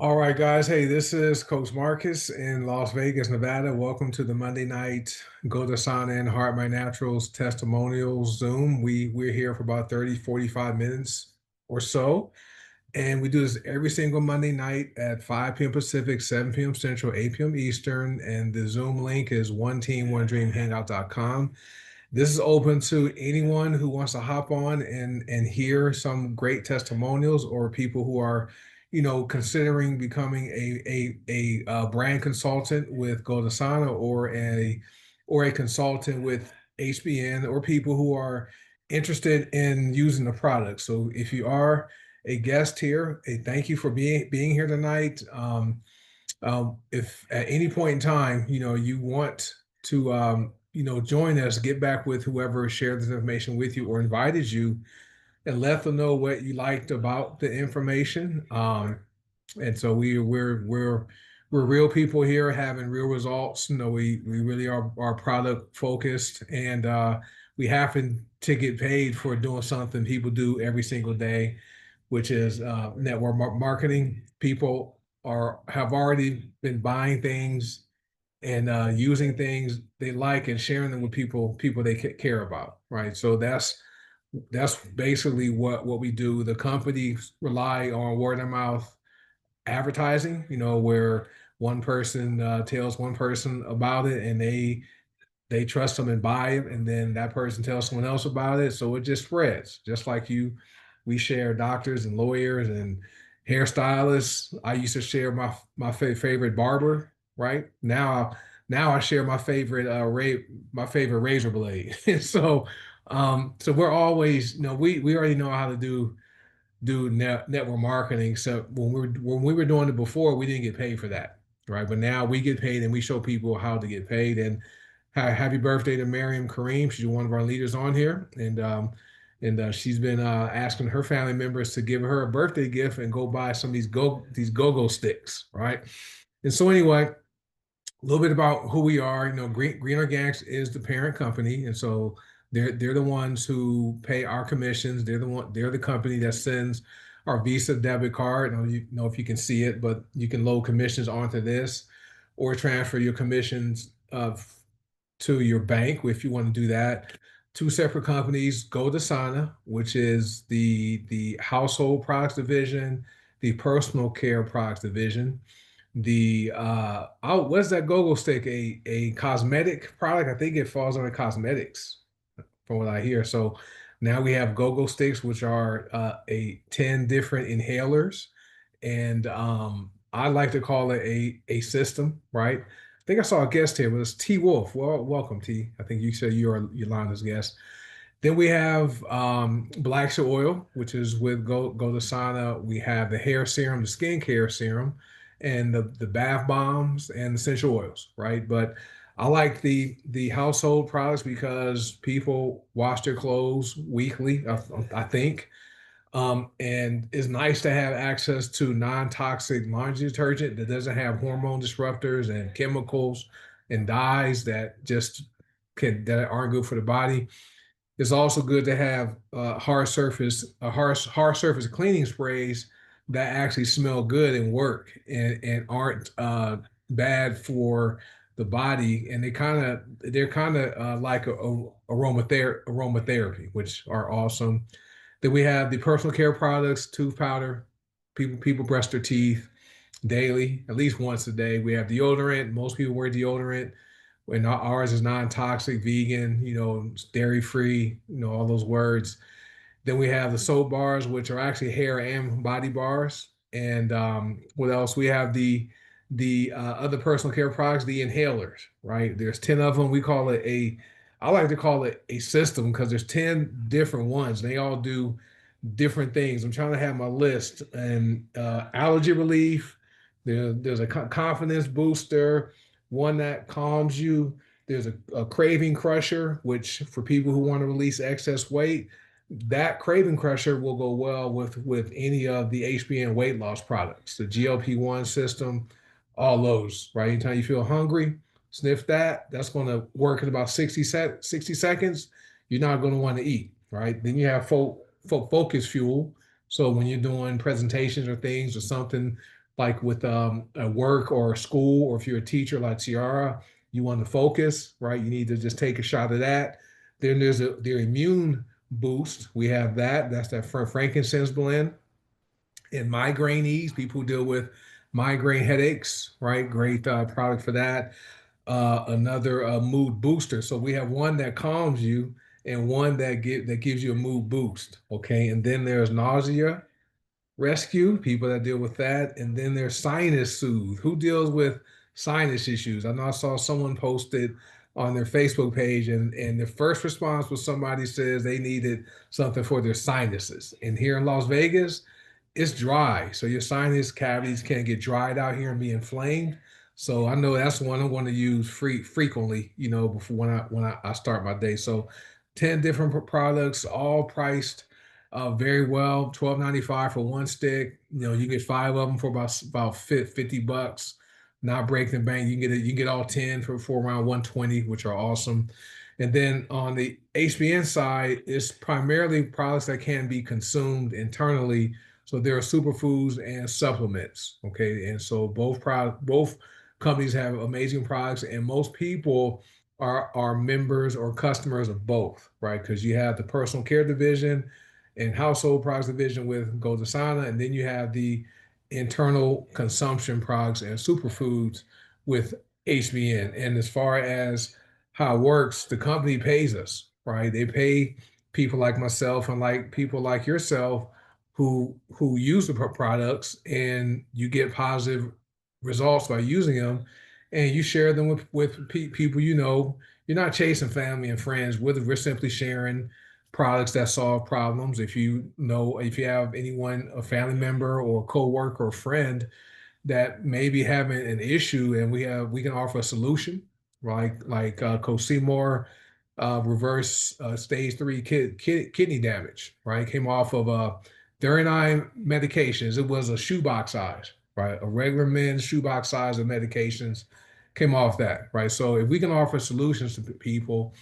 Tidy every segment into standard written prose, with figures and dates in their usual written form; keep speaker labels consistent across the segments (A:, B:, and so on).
A: All right, guys. Hey, this is Coach Marcus in Las Vegas, Nevada. Welcome to the Monday night goDesana and Heart My Naturals Testimonials Zoom. We're here for about 30, 45 minutes or so. And we do this every single Monday night at 5 p.m. Pacific, 7 p.m. Central, 8 p.m. Eastern. And the Zoom link is oneteam1dreamhangout.com. This is open to anyone who wants to hop on and hear some great testimonials, or people who are, considering becoming a brand consultant with goDesana, or a consultant with HBN, or people who are interested in using the product. So if you are a guest here, a thank you for being here tonight. If at any point in time, you want to, join us, get back with whoever shared this information with you or invited you, and let them know what you liked about the information. And so we're real people here having real results. We really are product focused, and we happen to get paid for doing something people do every single day, which is network marketing. People have already been buying things and using things they like and sharing them with people they care about, right? So that's basically what we do. The companies rely on word of mouth advertising, where one person tells one person about it, and they trust them and buy it, and then that person tells someone else about it, so it just spreads. Just like we share doctors and lawyers and hairstylists. I used to share my favorite barber. Right now I share my favorite razor blade. So we're always, we already know how to do network marketing. So when we were doing it before, we didn't get paid for that, right? But now we get paid, and we show people how to get paid. And happy birthday to Miriam Kareem. She's one of our leaders on here, and she's been asking her family members to give her a birthday gift and go buy some of these go-go sticks, right? And so anyway, a little bit about who we are. Green Organics is the parent company, and so they're the ones who pay our commissions. They're the company that sends our Visa debit card. I don't know if you can see it, but you can load commissions onto this, or transfer your commissions to your bank if you want to do that. Two separate companies: goDesana, which is the household products division, the personal care products division. What's that go-go stick? A cosmetic product? I think it falls under cosmetics from what I hear. So now we have go-go sticks, which are a 10 different inhalers. And I like to call it a system, right? I think I saw a guest here. It was T Wolf. Well, welcome, T. I think you said you are Yolanda's guest. Then we have black seed oil, which is with goDesana. We have the hair serum, the skincare serum, and the bath bombs and essential oils, right? But I like the household products because people wash their clothes weekly, I think. And it's nice to have access to non-toxic laundry detergent that doesn't have hormone disruptors and chemicals and dyes that aren't good for the body. It's also good to have hard surface cleaning sprays that actually smell good and work, and aren't bad for the body. And they're kind of like aromatherapy, which are awesome. Then we have the personal care products, tooth powder. People brush their teeth daily, at least once a day. We have deodorant. Most people wear deodorant, and ours is non-toxic, vegan, dairy free, all those words. Then we have the soap bars, which are actually hair and body bars. And what else? We have the other personal care products, the inhalers, right? There's 10 of them. I like to call it a system because there's 10 different ones. They all do different things. I'm trying to have my list. And allergy relief. There's a confidence booster, one that calms you. There's a craving crusher, which for people who want to release excess weight, that craving crusher will go well with any of the HBN weight loss products, the GLP-1 system, all those, right? Anytime you feel hungry, sniff that. That's going to work in about 60 seconds. You're not going to want to eat, right? Then you have focus fuel. So when you're doing presentations or things or something like with a work or a school, or if you're a teacher like Tiara, you want to focus, right? You need to just take a shot of that. Then there's their immune boost. We have that. That's that frankincense blend. And migraine ease, people who deal with migraine headaches, right? Great product for that. Another mood booster. So we have one that calms you and one that gives you a mood boost. Okay, and then there's nausea rescue, people that deal with that. And then there's sinus soothe. Who deals with sinus issues? I know I saw someone posted on their Facebook page, and the first response was somebody says they needed something for their sinuses. And here in Las Vegas, it's dry. So your sinus cavities can get dried out here and be inflamed. So I know that's one I'm going to use frequently, before when I start my day. So 10 different products, all priced very well. $12.95 for one stick. You get five of them for about $50. Not breaking the bank. You can get all 10 for around 120, which are awesome. And then on the HBN side, it's primarily products that can be consumed internally. So there are superfoods and supplements. Okay. And so both companies have amazing products, and most people are members or customers of both, right? Because you have the personal care division and household products division with goDesana, and then you have the internal consumption products and superfoods with HBN. And as far as how it works, the company pays us, right? They pay people like myself and like people like yourself who use the products, and you get positive results by using them, and you share them with people. You're not chasing family and friends. We're simply sharing products that solve problems. If you have anyone, a family member or a coworker or friend that may be having an issue, and we can offer a solution, right? Like Coach Seymour, reverse stage 3 kidney damage, right? Came off of 39 medications. It was a shoebox size, right? A regular men's shoebox size of medications came off that, right? So if we can offer solutions to people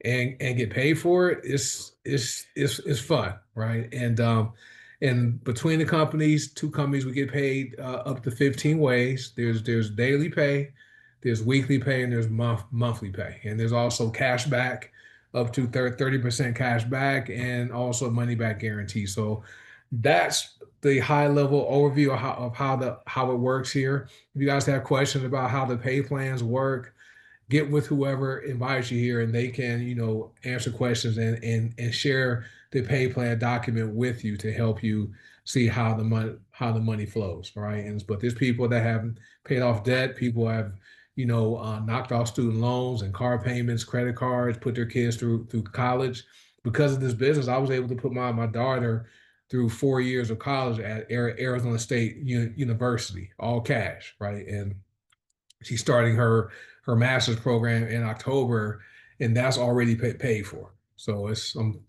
A: and get paid for it, it's fun, right? And between the companies, two companies, we get paid up to 15 ways. There's daily pay, there's weekly pay, and there's monthly pay, and there's also cash back up to 30% cash back, and also money back guarantee. So that's the high level overview of how it works here. If you guys have questions about how the pay plans work, get with whoever invites you here, and they can answer questions and share the pay plan document with you to help you see how the money flows, right? But there's people that have paid off debt. People have knocked off student loans and car payments, credit cards, put their kids through college. Because of this business, I was able to put my daughter through 4 years of college at Arizona State University, all cash, right? And she's starting her master's program in October, and that's already paid for. So I'm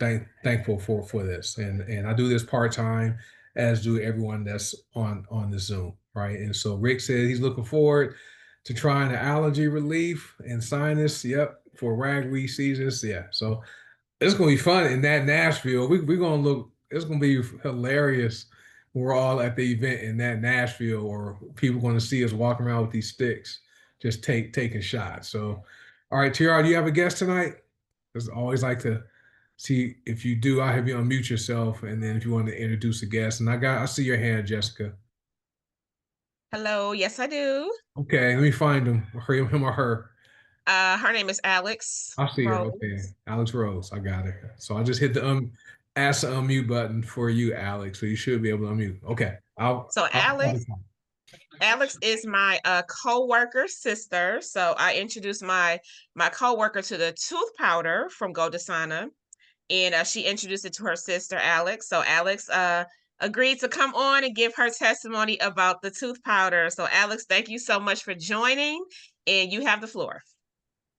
A: thankful for this, and I do this part time, as do everyone that's on the Zoom, right? And so Rick said he's looking forward to trying the allergy relief and sinus. Yep, for ragweed seasons. Yeah, so it's gonna be fun in that Nashville. We're gonna look. It's gonna be hilarious. We're all at the event in that Nashville, or people going to see us walking around with these sticks, just taking shots. So, all right, TR, do you have a guest tonight? Because I always like to see if you do. I have you unmute yourself, and then if you want to introduce a guest. And I see your hand, Jessica.
B: Hello, yes, I do.
A: Okay, let me find him or her.
B: Her name is Alex
A: I see her. Okay,
B: Rose.
A: Alex Rose. I got her. So I just hit the ask the unmute button for you, Alex. So you should be able to unmute. Okay,
B: So Alex is my co-worker sister. So I introduced my co-worker to the tooth powder from goDesana, and she introduced it to her sister Alex. So Alex agreed to come on and give her testimony about the tooth powder. So Alex, thank you so much for joining, and you have the floor.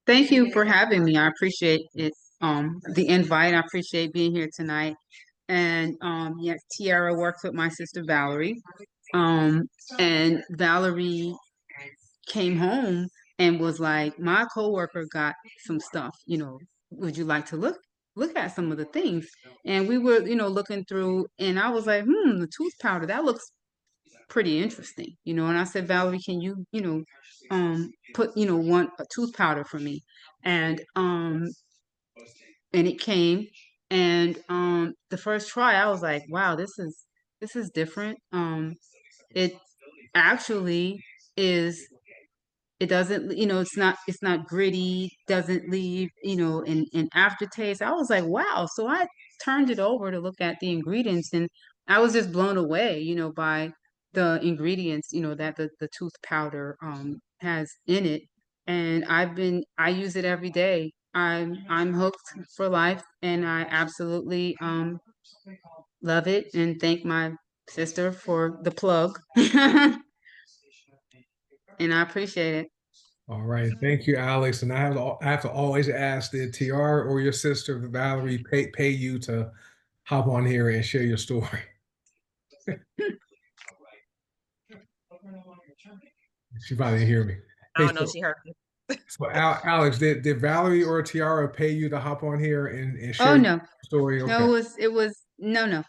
C: Thank you for having me. I appreciate it. The invite. I appreciate being here tonight. And yes, Tiara works with my sister Valerie. Um, and Valerie came home and was like, my coworker got some stuff, would you like to look at some of the things? And we were, looking through, and I was like, the tooth powder, that looks pretty interesting, and I said, Valerie, can you, put, a tooth powder for me? And it came, and the first try I was like, wow, this is different. It actually is, it doesn't, it's not gritty, doesn't leave, an aftertaste. I was like, wow. So I turned it over to look at the ingredients, and I was just blown away, by the ingredients, that the tooth powder has in it. And I use it every day. I'm hooked for life, and I absolutely love it, and thank my sister for the plug. And I appreciate it.
A: All right, thank you, Alex. And I have to always ask, did TR or your sister Valerie pay you to hop on here and share your story? She probably didn't hear me.
B: I
A: Hey,
B: don't know if she heard me.
A: so Alex, did Valerie or Tiara pay you to hop on here and share
C: Oh
A: your
C: no,
A: story?
C: no,
A: Okay.
C: it was no, no.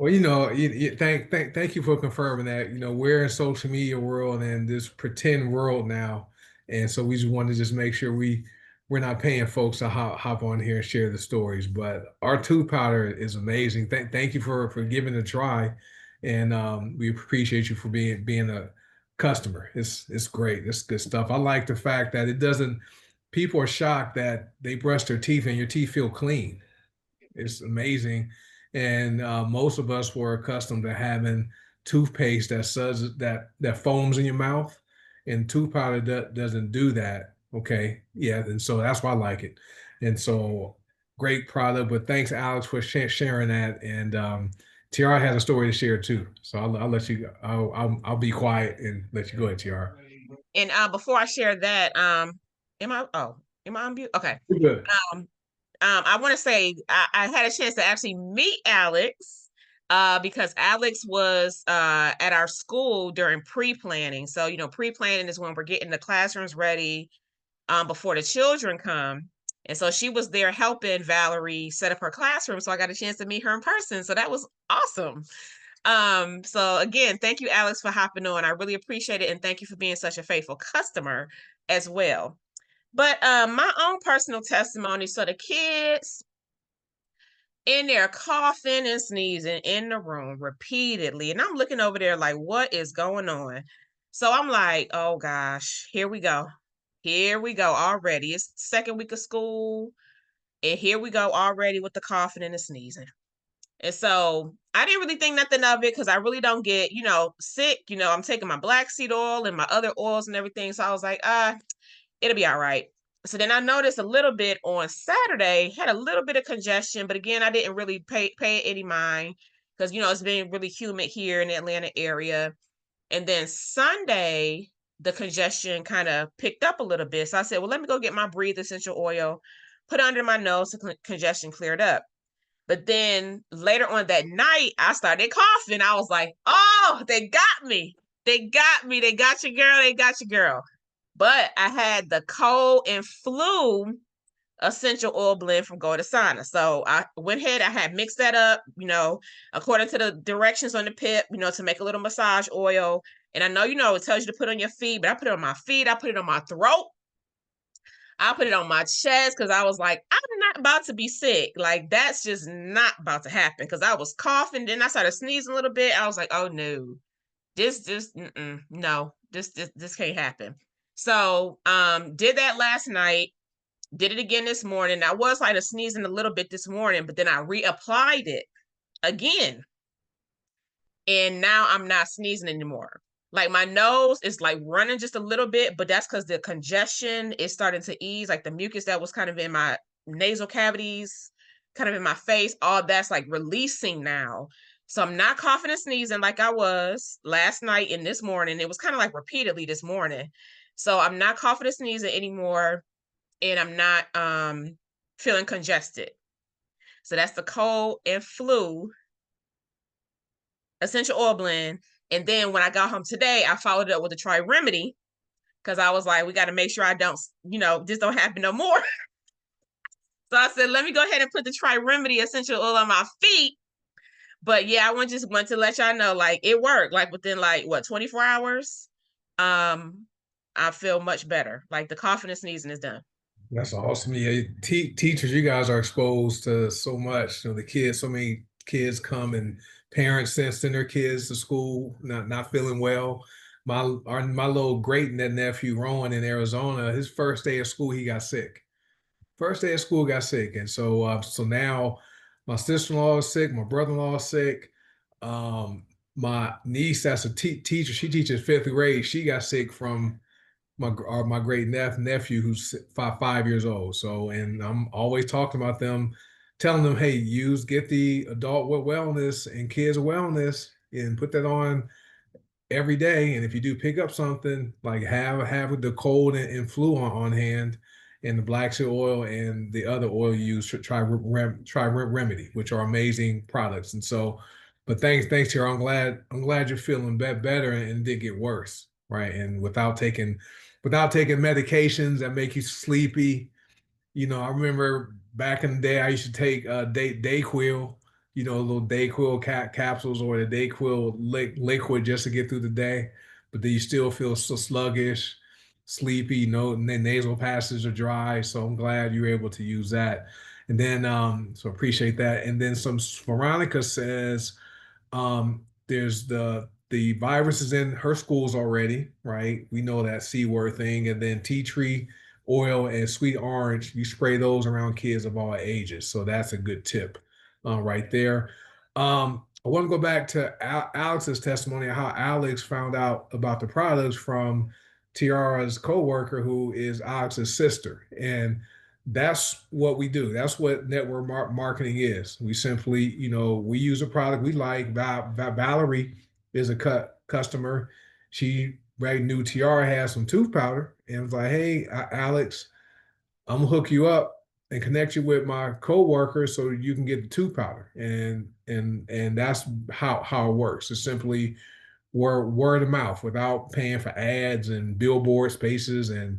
A: Well, thank you for confirming that. We're in social media world and this pretend world now, and so we just want to just make sure we're not paying folks to hop on here and share the stories. But our tooth powder is amazing. Thank you for giving it a try, and we appreciate you for being a customer. It's great. It's good stuff. I like the fact that it doesn't. People are shocked that they brush their teeth and your teeth feel clean. It's amazing. And most of us were accustomed to having toothpaste that foams in your mouth, and tooth powder doesn't do that. Okay, yeah, and so that's why I like it. And so great product. But thanks, Alex, for sharing that. And Tiara has a story to share too. So I'll let you. I'll be quiet and let you go ahead, Tiara.
B: And before I share that, am I on mute? Okay.
A: You're good.
B: Um, I want to say I had a chance to actually meet Alex because Alex was at our school during pre-planning. So, pre-planning is when we're getting the classrooms ready before the children come. And so she was there helping Valerie set up her classroom. So I got a chance to meet her in person. So that was awesome. So again, thank you, Alex, for hopping on. I really appreciate it. And thank you for being such a faithful customer as well. But my own personal testimony. So the kids in there coughing and sneezing in the room repeatedly. And I'm looking over there like, what is going on? So I'm like, oh gosh, here we go. Here we go already. It's the second week of school. And here we go already with the coughing and the sneezing. And so I didn't really think nothing of it because I really don't get, sick. I'm taking my black seed oil and my other oils and everything. So I was like, it'll be all right. So then I noticed a little bit on Saturday, had a little bit of congestion, but again, I didn't really pay any mind because it's been really humid here in the Atlanta area. And then Sunday, the congestion kind of picked up a little bit. So I said, well, let me go get my Breathe essential oil, put it under my nose, so congestion cleared up. But then later on that night, I started coughing. I was like, oh, they got me. They got me. They got your girl. They got your girl. But I had the cold and flu essential oil blend from goDesana. So I went ahead, I had mixed that up, according to the directions on the pip, to make a little massage oil. And I know, it tells you to put on your feet, but I put it on my feet, I put it on my throat, I put it on my chest because I was like, I'm not about to be sick. Like, that's just not about to happen because I was coughing. Then I started sneezing a little bit. I was like, oh no, no, this can't happen. So, did that last night, did it again this morning. I was like sneezing a little bit this morning, but then I reapplied it again. And now I'm not sneezing anymore. Like my nose is like running just a little bit, but that's because the congestion is starting to ease. Like the mucus that was kind of in my nasal cavities, kind of in my face, all that's like releasing now. So I'm not coughing and sneezing like I was last night and this morning. It was kind of like repeatedly this morning. So I'm not coughing and sneezing anymore, and I'm not feeling congested. So that's the cold and flu essential oil blend. And then when I got home today, I followed it up with a Try Remedy because I was like, we got to make sure I don't, this don't happen no more. So I said, let me go ahead and put the Try Remedy essential oil on my feet But yeah, I just want to let y'all know, like, it worked. Like within like what 24 hours, I feel much better. Like the coughing and sneezing is done.
A: That's awesome. Yeah, teachers, you guys are exposed to so much. The kids, so many kids come and parents send their kids to school not feeling well. My little great nephew Rowan in Arizona, his first day of school, he got sick. First day of school, got sick, and so now my sister-in-law is sick, my brother-in-law is sick. My niece, that's a teacher, she teaches fifth grade. She got sick from my great nephew who's 5 years old. So, and I'm always talking about them, telling them, hey, get the adult wellness and kids wellness and put that on every day. And if you do pick up something, like have the cold and flu on hand, and the black seed oil and the other oil you use, try remedy, which are amazing products. And so, but thanks here. I'm glad you're feeling better and did get worse, right? And without taking medications that make you sleepy. I remember back in the day, I used to take Dayquil, little Dayquil capsules or the Dayquil liquid just to get through the day. But then you still feel so sluggish, sleepy, and then nasal passages are dry. So I'm glad you were able to use that. And then, so appreciate that. And then Veronica says, there's the virus is in her schools already, right? We know that C word thing, and then tea tree oil and sweet orange, you spray those around kids of all ages. So that's a good tip, right there. I want to go back to Alex's testimony, how Alex found out about the products from Tiara's coworker, who is Alex's sister, and that's what we do. That's what network marketing is. We simply, we use a product we like. Valerie is a customer. She right knew Tiara had some tooth powder and was like, hey, Alex, I'm gonna hook you up and connect you with my coworker so you can get the tooth powder. And that's how it works. It's simply word of mouth without paying for ads and billboard spaces and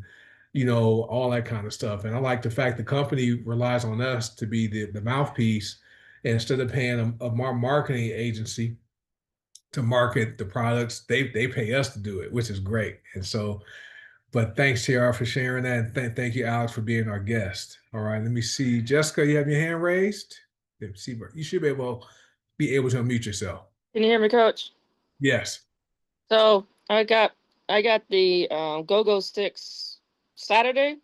A: all that kind of stuff. And I like the fact the company relies on us to be the mouthpiece, and instead of paying a marketing agency to market the products, they pay us to do it, which is great. And so, but thanks, TR, for sharing that. And thank you, Alex, for being our guest. All right, let me see. Jessica, you have your hand raised. Let's see, you should be able to unmute yourself.
D: Can you hear me, Coach?
A: Yes.
D: So I got the go-go sticks Saturday,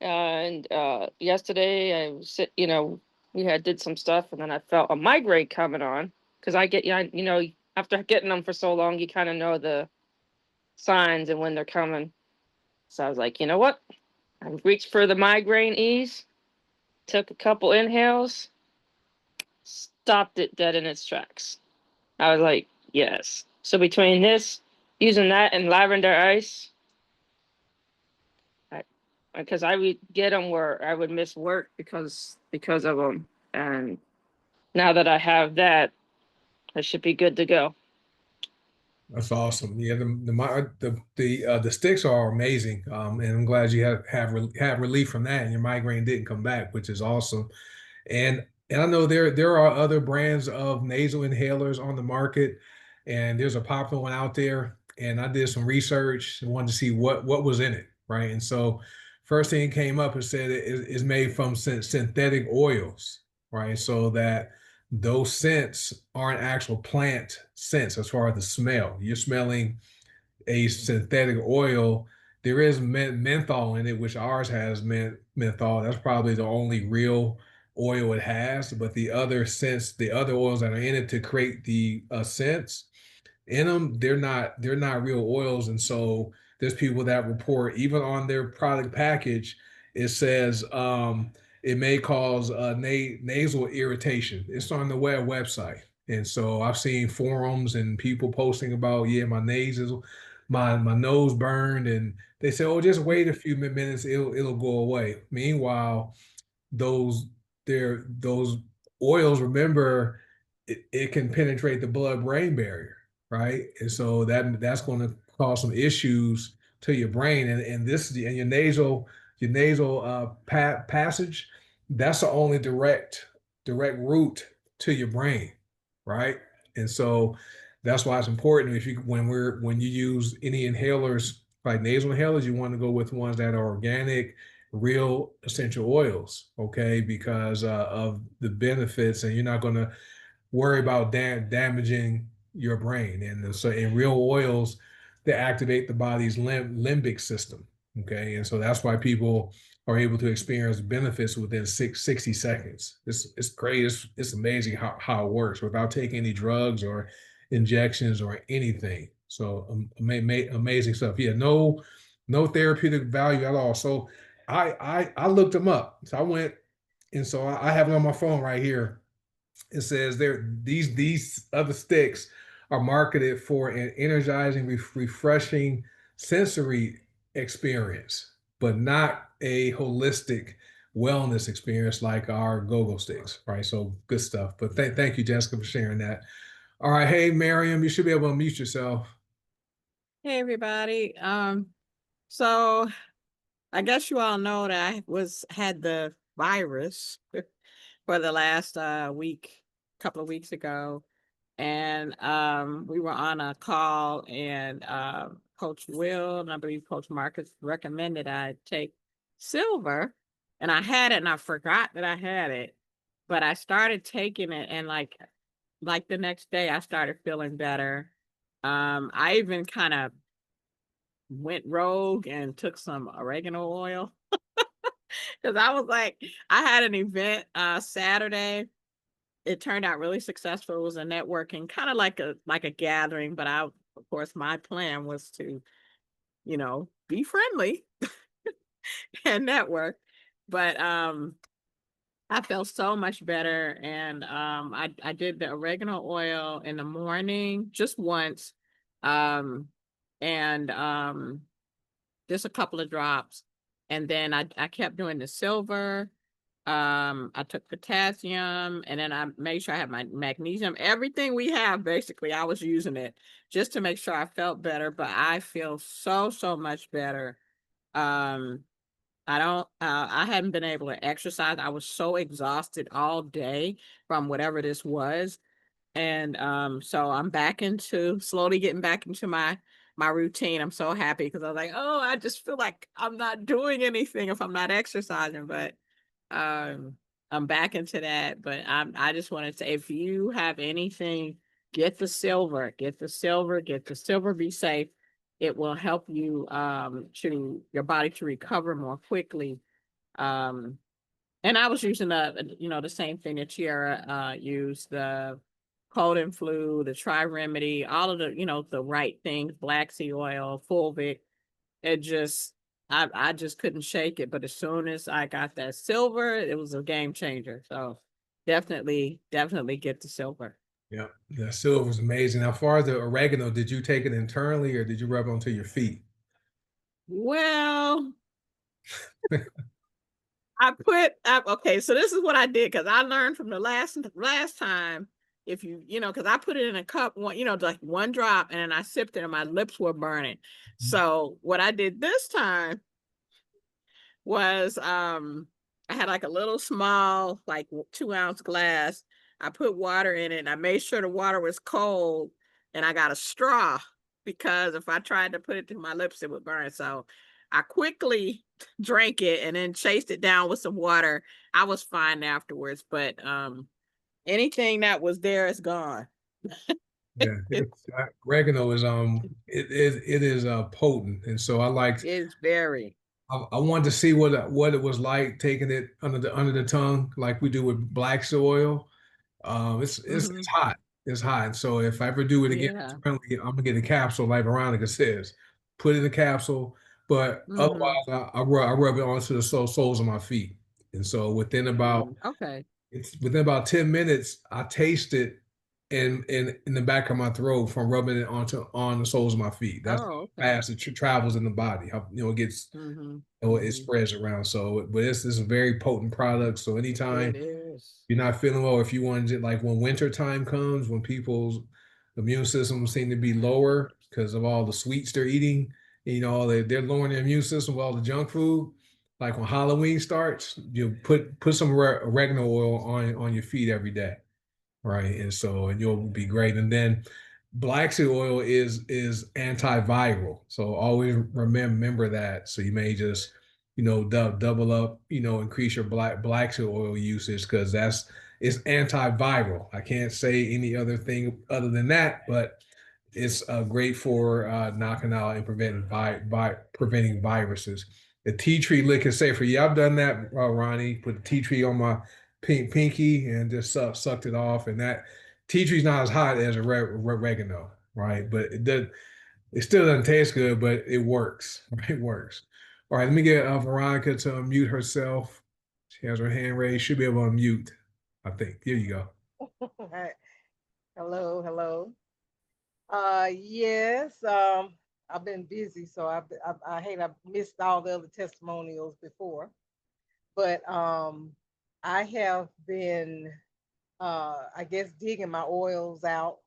D: and yesterday I was we did some stuff, and then I felt a migraine coming on because I get after getting them for so long, you kind of know the signs and when they're coming. So I was like, you know what? I reached for the migraine ease, took a couple inhales, stopped it dead in its tracks. I was like, yes. So between this, using that and lavender ice, because I would get them where I would miss work because of them, and now that I have that, I should be good to go.
A: That's awesome. Yeah, the sticks are amazing, and I'm glad you have relief from that, and your migraine didn't come back, which is awesome. And I know there are other brands of nasal inhalers on the market, and there's a popular one out there. And I did some research and wanted to see what was in it, right? And so, first thing came up and said it is made from synthetic oils, right? So that those scents aren't actual plant scents as far as the smell. You're smelling a synthetic oil. There is menthol in it, which ours has menthol. That's probably the only real oil it has. But the other scents, the other oils that are in it to create the scents in them, they're not real oils. And so there's people that report even on their product package, it says it may cause nasal irritation. It's on the website. And so I've seen forums and people posting about, yeah, my nose burned, and they say, oh, just wait a few minutes, it'll go away. Meanwhile, those those oils, remember, it can penetrate the blood-brain barrier, right? And so that's going to cause some issues to your brain, and your nasal passage, that's the only direct route to your brain. right? And so that's why it's important if you when you use any inhalers like nasal inhalers, you want to go with ones that are organic, real essential oils, okay? Because of the benefits, and you're not going to worry about damaging your brain. And so in real oils, they activate the body's limbic system. Okay. And so that's why people are able to experience benefits within 60 seconds. It's great. It's amazing how it works without taking any drugs or injections or anything. So amazing stuff. Yeah, no therapeutic value at all. So I looked them up. So I went, and so I have it on my phone right here. It says there these other sticks are marketed for an energizing, refreshing sensory experience, but not a holistic wellness experience like our go-go sticks, right? So good stuff. But thank you, Jessica, for sharing that. All right, hey Miriam, you should be able to mute yourself.
E: Hey everybody. So I guess you all know that I had the virus for the last couple of weeks ago. And we were on a call, and Coach Will and I believe Coach Marcus recommended I take silver. And I had it and I forgot that I had it. But I started taking it, and like the next day I started feeling better. I even kind of went rogue and took some oregano oil because I was like, I had an event Saturday. It turned out really successful. It was a networking, kind of like a gathering, but of course my plan was to, be friendly and network. But I felt so much better, and I did the oregano oil in the morning just once, um, and just a couple of drops. And then I kept doing the silver. I took potassium, and then I made sure I had my magnesium. Everything we have, basically, I was using it just to make sure I felt better. But I feel so, so much better. Um, I hadn't been able to exercise. I was so exhausted all day from whatever this was. And so I'm slowly getting back into my routine. I'm so happy because I was like, oh, I just feel like I'm not doing anything if I'm not exercising. But I'm back into that. But I just want to say, if you have anything, get the silver, get the silver, get the silver. Be safe. It will help you to your body to recover more quickly. Um, and I was using the same thing that Tiara used, the cold and flu, the Tri-Remedy, all of the right things, black seed oil, fulvic. It just, I just couldn't shake it. But as soon as I got that silver, it was a game changer. So definitely get the silver.
A: Yeah, the silver is amazing. Now, as far as the oregano, did you take it internally or did you rub it onto your feet?
E: Well, okay, so this is what I did, because I learned from the last time. If because I put it in a cup, like one drop, and then I sipped it and my lips were burning. So what I did this time was I had like a little small, like 2-ounce glass. I put water in it and I made sure the water was cold, and I got a straw because if I tried to put it to my lips, it would burn. So I quickly drank it and then chased it down with some water. I was fine afterwards, but anything that was there is gone.
A: Yeah, oregano is it is potent, and so I liked.
E: It's very.
A: I wanted to see what it was like taking it under the tongue, like we do with black soil. It's
E: Mhm.
A: hot. It's hot. And so if I ever do it again,
E: Yeah.
A: I'm gonna get a capsule like Veronica says. Put it in the capsule, but
E: Mhm.
A: otherwise I rub it onto the soles of my feet. And so
E: Okay.
A: within about 10 minutes, I taste it in the back of my throat from rubbing it on the soles of my feet. That's
E: Oh,
A: how
E: okay.
A: fast it travels in the body. How it gets
E: Mhm.
A: it
E: Mhm.
A: spreads around. So, but this is a very potent product. So anytime
E: It is.
A: you're not feeling well, if you want to, like when winter time comes, when people's immune systems seem to be lower because of all the sweets they're eating, they're lowering their immune system with all the junk food. Like when Halloween starts, you put some oregano oil on your feet every day. right? And you'll be great. And then black seed oil is antiviral, so always remember that. So you may just double up, increase your black seed oil usage because it's antiviral. I can't say any other thing other than that, but it's great for knocking out and preventing viruses. The tea tree lick is safer. Yeah, I've done that, Ronnie. Put the tea tree on my pinky and just sucked it off. And that tea tree's not as hot as a oregano, right? But it still doesn't taste good, but it works. Right? It works. All right, let me get Veronica to unmute herself. She has her hand raised. Should be able to unmute, I think. Here you go.
F: Hi. Hello, hello. Yes, I've been busy, so I hate I missed all the other testimonials before, but I have been, I guess, digging my oils out.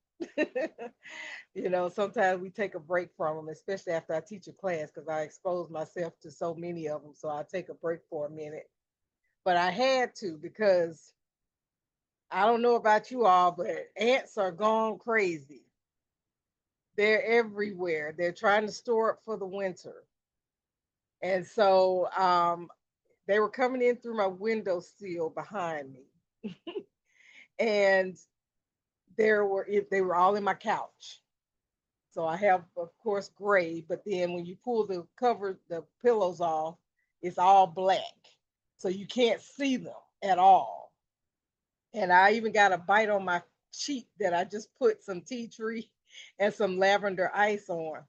F: Sometimes we take a break from them, especially after I teach a class, because I expose myself to so many of them. So I take a break for a minute, but I had to because I don't know about you all, but ants are gone crazy. They're everywhere. They're trying to store up for the winter. And so they were coming in through my window sill behind me. And they were all in my couch. So I have, of course, gray, but then when you pull the pillows off, it's all black. So you can't see them at all. And I even got a bite on my cheek that I just put some tea tree and some lavender ice on.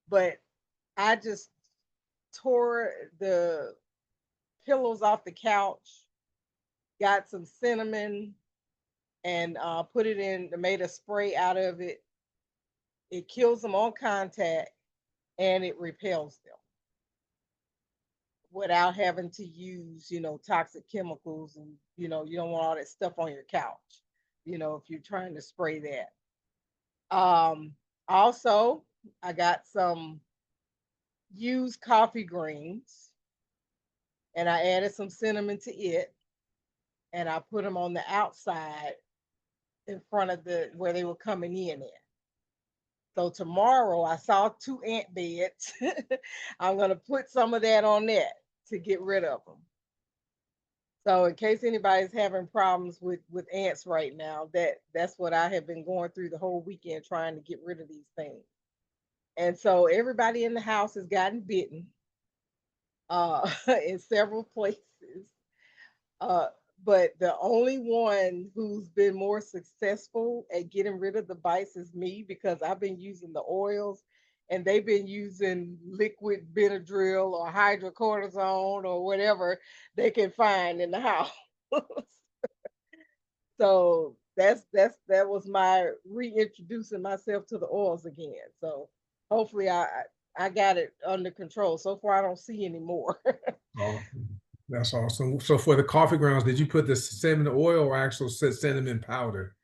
F: But I just tore the pillows off the couch, got some cinnamon, and put it in, made a spray out of it. It kills them on contact and it repels them without having to use, toxic chemicals. And, you don't want all that stuff on your couch, if you're trying to spray that. Also, I got some used coffee greens and I added some cinnamon to it and I put them on the outside in front of where they were coming in at. So tomorrow I saw 2 ant beds. I'm going to put some of that on that to get rid of them. So in case anybody's having problems with ants right now, that's what I have been going through the whole weekend trying to get rid of these things. And so everybody in the house has gotten bitten in several places. But the only one who's been more successful at getting rid of the bites is me, because I've been using the oils and they've been using liquid Benadryl or hydrocortisone or whatever they can find in the house. So that was my reintroducing myself to the oils again. So hopefully I got it under control. So far I don't see any more.
A: Oh, that's awesome. So for the coffee grounds, did you put the cinnamon oil or actual cinnamon powder?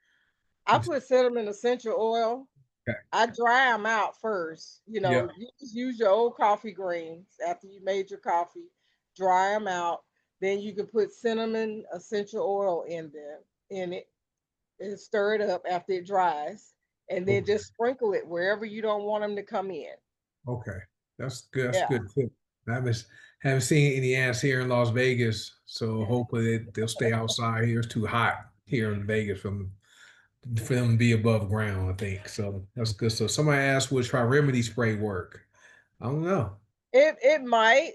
F: I put cinnamon essential oil.
A: Okay.
F: I dry them out first.
A: Yeah.
F: You just use your old coffee greens after you made your coffee, dry them out. Then you can put cinnamon essential oil in it and stir it up after it dries. And then just sprinkle it wherever you don't want them to come in.
A: Okay. That's good. That's
F: Yeah.
A: good tip. I haven't seen any ants here in Las Vegas, so hopefully they'll stay outside here. It's too hot here in Vegas for them to be above ground, I think. So that's good. So somebody asked, would Tri-Remedy spray work? I don't know.
F: It might.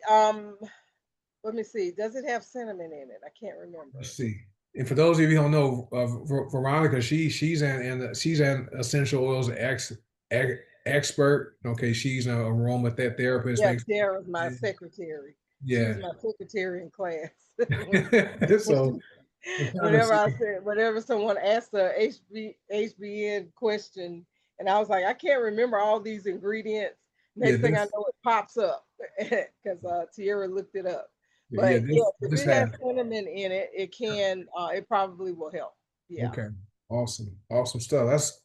F: Let me see. Does it have cinnamon in it? I can't remember.
A: Let's see. And for those of you who don't know, Veronica, she's an essential oils expert. Okay, she's an aromatherapist.
F: Yeah, Sarah's my secretary.
A: Yeah.
F: She's my secretary in class.
A: So
F: whenever someone asked a HBN question, and I was like, I can't remember all these ingredients. Next thing I know, it pops up because Tierra looked it up. But if it has cinnamon in it, it probably will help. Yeah.
A: Okay. Awesome. Awesome stuff. That's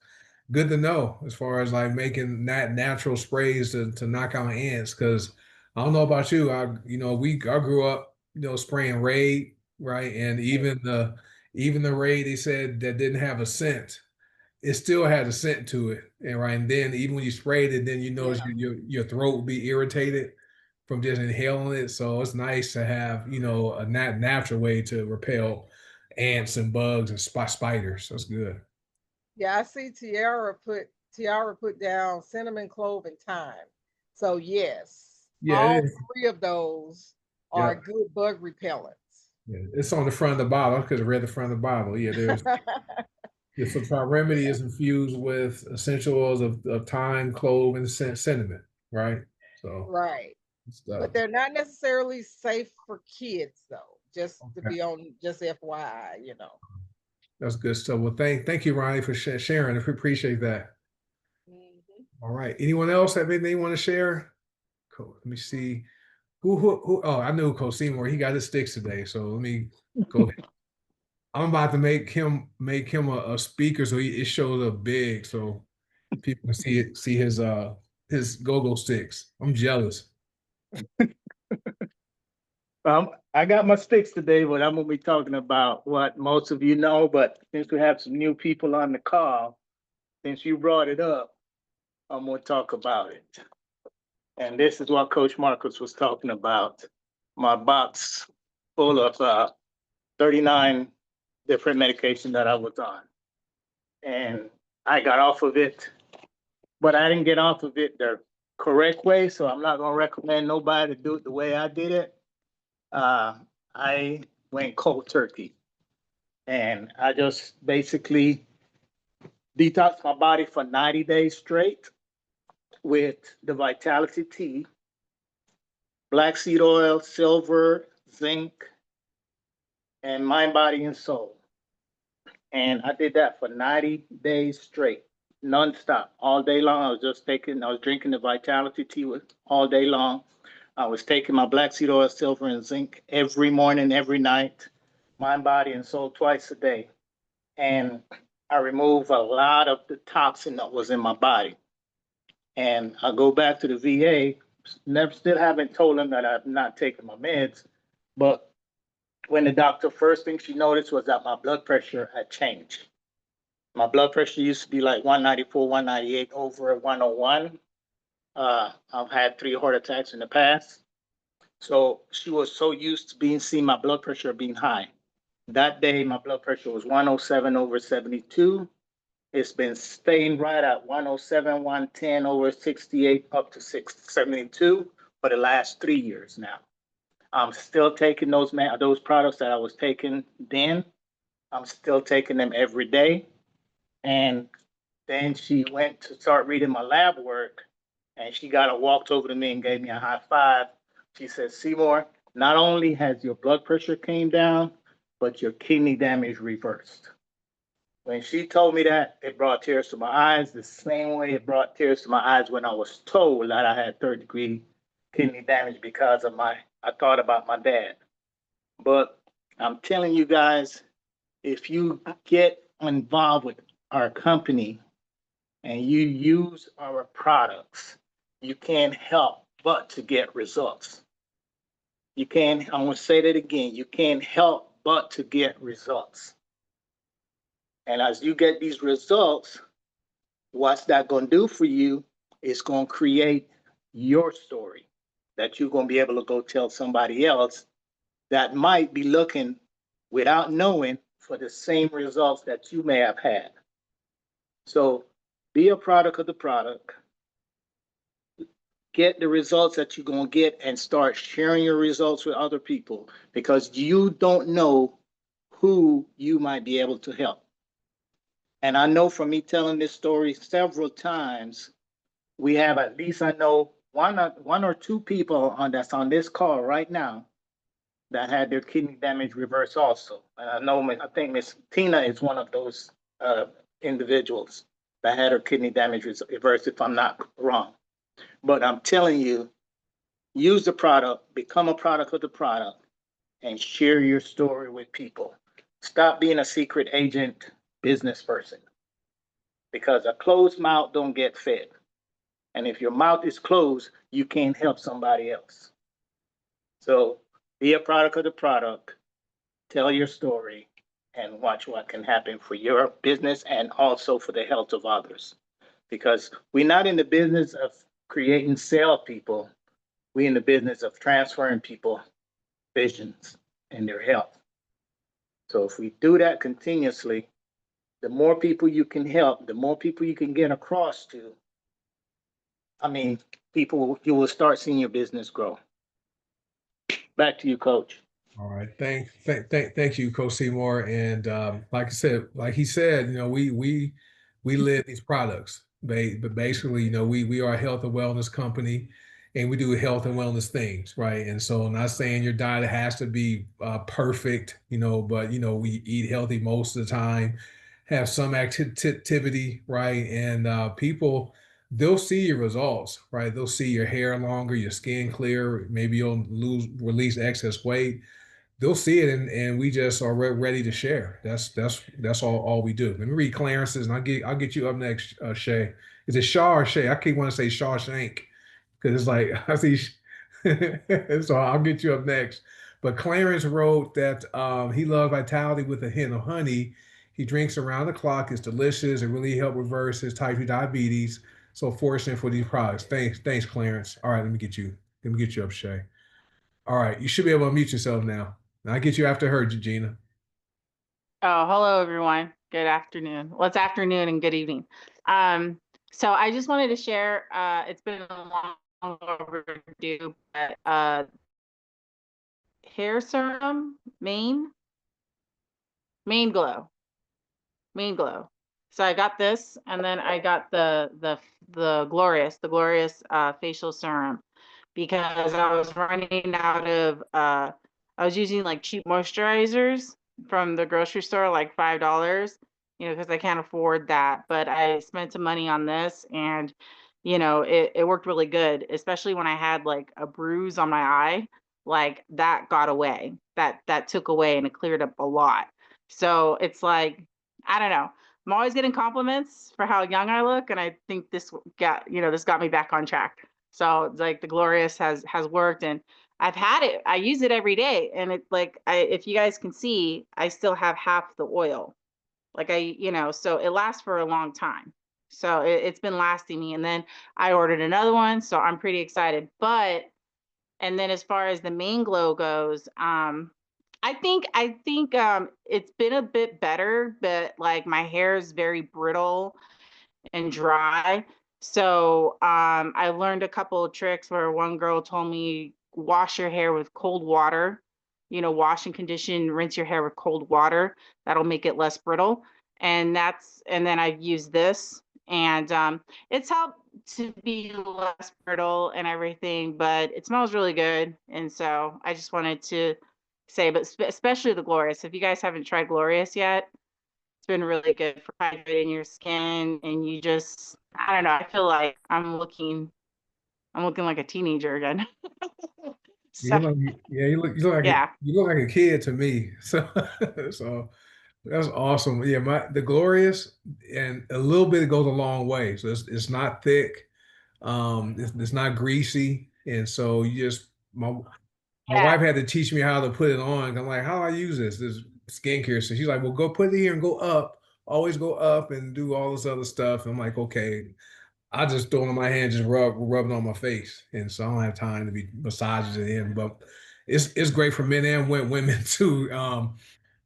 A: good to know as far as like making natural sprays to knock out ants. Cause I don't know about you. I grew up, spraying Raid, right? And even even the Raid they said that didn't have a scent, it still had a scent to it. And right, and then even when you sprayed it, then you notice your throat will be irritated from just inhaling it. So it's nice to have, you know, a natural way to repel ants and bugs and spiders. That's good.
F: Yeah, I see Tiara put down cinnamon, clove, and thyme. So yes,
A: Yeah, it
F: all
A: is.
F: three of those are
A: Yeah.
F: good bug repellents.
A: Yeah. It's on the front of the bottle because I read the front of the bottle. Yeah, there's the Filtrate remedy is infused with essential oils of thyme, clove, and cinnamon, right? So
F: Right.
A: stuff.
F: But they're not necessarily safe for kids though. Just to
A: Okay.
F: be on just FYI, you know.
A: That's good stuff. Well, thank you, Ronnie, for sharing. I appreciate that.
F: Mhm.
A: All right. Anyone else have anything you want to share? Cool. Let me see. Who? Oh, I knew Coach Seymour. He got his sticks today. So let me go. I'm about to make him a speaker so it shows up big so people can see his go-go sticks. I'm jealous.
G: I got my sticks today, but I'm gonna be talking about what most of you know. But since we have some new people on the call, since you brought it up, I'm gonna talk about it. And this is what Coach Marcus was talking about. My box full of 39 different medications that I was on. And I got off of it, but I didn't get off of it the correct way. So I'm not gonna recommend nobody to do it the way I did it. I went cold turkey and I just basically detoxed my body for 90 days straight with the Vitality Tea, black seed oil, silver, zinc, and mind, body, and soul. And I did that for 90 days straight, nonstop, all day long. I was drinking the Vitality Tea all day long. I was taking my black seed oil, silver, and zinc every morning, every night, mind, body, and soul twice a day. And I removed a lot of the toxin that was in my body. And I go back to the VA, still haven't told them that I'm not taking my meds, but when the doctor, first thing she noticed was that my blood pressure had changed. My blood pressure used to be like 194, 198 over 101. I've had 3 heart attacks in the past. So she was so used to seeing my blood pressure being high. That day, my blood pressure was 107 over 72. It's been staying right at 107, 110 over 68 up to 672 for the last 3 years now. I'm still taking those products that I was taking then. I'm still taking them every day. And then she went to start reading my lab work, and walked over to me and gave me a high five. She said, Seymour, not only has your blood pressure came down, but your kidney damage reversed. When she told me that, it brought tears to my eyes the same way it brought tears to my eyes when I was told that I had third-degree kidney damage because I thought about my dad. But I'm telling you guys, if you get involved with our company and you use our products, you can't help but to get results. I'm going to say that again. You can't help but to get results. And as you get these results, what's that going to do for you is going to create your story that you're going to be able to go tell somebody else that might be looking without knowing for the same results that you may have had. So be a product of the product, get the results that you're going to get, and start sharing your results with other people because you don't know who you might be able to help. And I know from me telling this story several times, we have at least, I know, one or two people that's on this call right now that had their kidney damage reversed also. And I think Miss Tina is one of those individuals that had her kidney damage reversed, if I'm not wrong. But I'm telling you, use the product, become a product of the product, and share your story with people. Stop being a secret agent business person because a closed mouth don't get fed. And if your mouth is closed, you can't help somebody else. So be a product of the product, tell your story, and watch what can happen for your business and also for the health of others. Because we're not in the business of creating salespeople, we're in the business of transferring people visions and their health. So if we do that continuously, the more people you can help, the more people you can get across to, I mean, people, you will start seeing your business grow. Back to you, Coach.
A: All right. Thank you, Coach Seymour. And like I said, like he said, we live these products. But basically, we are a health and wellness company, and we do health and wellness things, right? And so, I'm not saying your diet has to be perfect, but we eat healthy most of the time, have some activity, right? And people, they'll see your results, right? They'll see your hair longer, your skin clear. Maybe you'll release excess weight. They'll see it, and we just are ready to share. That's all we do. Let me read Clarence's, and I'll get you up next, Shay. Is it Shaw or Shay? I keep want to say Shawshank because it's like I see. So I'll get you up next. But Clarence wrote that he loves Vitality with a hint of honey. He drinks around the clock. It's delicious. It really helped reverse his type 2 diabetes. So fortunate for these products. Thanks, Clarence. All right, Let me get you up, Shay. All right, you should be able to mute yourself now. I'll get you after her, Gina.
H: Oh, hello everyone. Good afternoon. Well, it's afternoon and good evening. So I just wanted to share, it's been a long overdue, but hair serum, Main Glow. So I got this, and then I got the Glorious facial serum, because I was running out of I was using like cheap moisturizers from the grocery store, like $5, because I can't afford that. But I spent some money on this, and it worked really good, especially when I had like a bruise on my eye. Like that got away. That took away, and it cleared up a lot. So it's like, I don't know. I'm always getting compliments for how young I look, and I think this got me back on track. So it's like the Glorious has worked, and I've had it. I use it every day, and it's like, if you guys can see, I still have half the oil. Like so it lasts for a long time. So it's been lasting me. And then I ordered another one, so I'm pretty excited. And then as far as the Main Glow goes, I think it's been a bit better, but like my hair is very brittle and dry. So I learned a couple of tricks where one girl told me wash your hair with cold water, wash and condition, rinse your hair with cold water. That'll make it less brittle. And then I've used this, and it's helped to be less brittle and everything, but it smells really good. And so I just wanted to say, but especially the Glorious. If you guys haven't tried Glorious yet, it's been really good for hydrating your skin, and I don't know, I feel like I'm looking like a teenager again. So
A: You look like
H: yeah.
A: you look like a kid to me. So so that's awesome. Yeah, the Glorious, and a little bit, it goes a long way. So it's not thick, it's not greasy, and so my
H: Yeah.
A: wife had to teach me how to put it on. I'm like, how do I use this skincare? So she's like, well, go put it here and go up. Always go up and do all this other stuff. I'm like, okay. I just throw it in my hand, just rub it on my face. And so I don't have time to be massaging it in. But it's great for men and women too.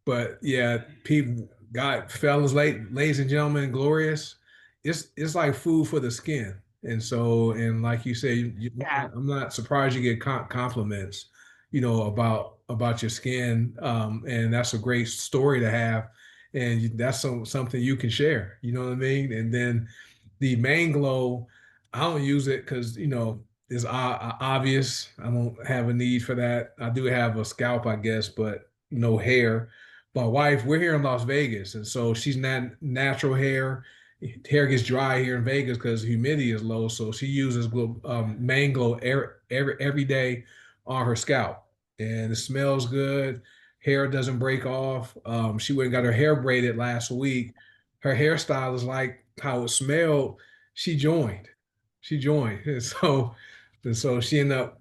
A: But yeah, people, God, fellas, ladies and gentlemen, Glorious, it's like food for the skin. And so, and like you say,
H: Yeah.
A: I'm not surprised you get compliments, about your skin. And that's a great story to have, and that's something you can share. You know what I mean? And then the Main Glow, I don't use it because it's obvious. I don't have a need for that. I do have a scalp, I guess, but no hair. My wife, we're here in Las Vegas, and so she's not natural hair. Hair gets dry here in Vegas because humidity is low, so she uses Main Glow every day on her scalp, and it smells good. Hair doesn't break off. She went and got her hair braided last week. Her hairstyle is like how it smelled. She joined. And so she ended up.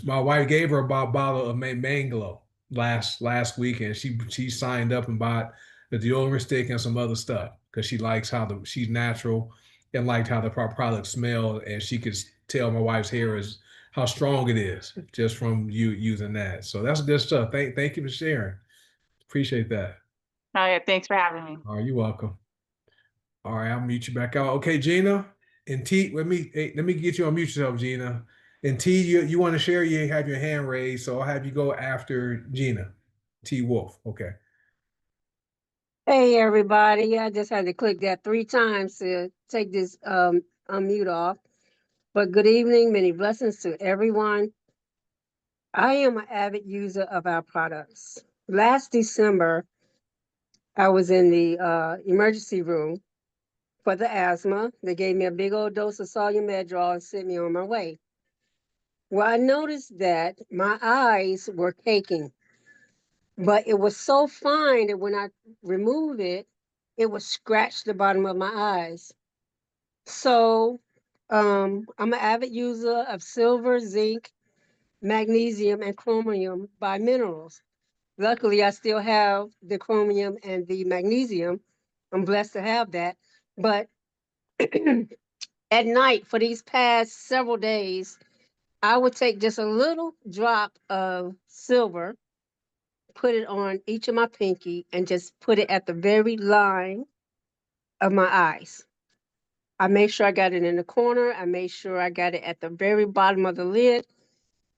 A: My wife gave her a bottle of Main Glow last weekend. She signed up and bought the deodorant stick and some other stuff because she likes how she's natural and liked how the products smell, and she could tell my wife's hair is how strong it is just from you using that. So that's good stuff. Thank you for sharing. Appreciate that.
H: Oh yeah, thanks for having me.
A: All right, you're welcome. All right, I'll mute you back out. Okay, Gina and T, let me get you on mute yourself, Gina. And T, you want to share? You have your hand raised, so I'll have you go after Gina. T Wolf. Okay.
I: Hey everybody, I just had to click that 3 times to take this unmute off. But good evening, many blessings to everyone. I am an avid user of our products. Last December, I was in the emergency room for the asthma. They gave me a big old dose of Solu-Medrol and sent me on my way. Well, I noticed that my eyes were caking, but it was so fine that when I removed it, it would scratch the bottom of my eyes. So I'm an avid user of silver, zinc, magnesium, and chromium by minerals. Luckily, I still have the chromium and the magnesium. I'm blessed to have that. But at night, for these past several days, I would take just a little drop of silver, put it on each of my pinky, and just put it at the very line of my eyes. I made sure I got it in the corner. I made sure I got it at the very bottom of the lid.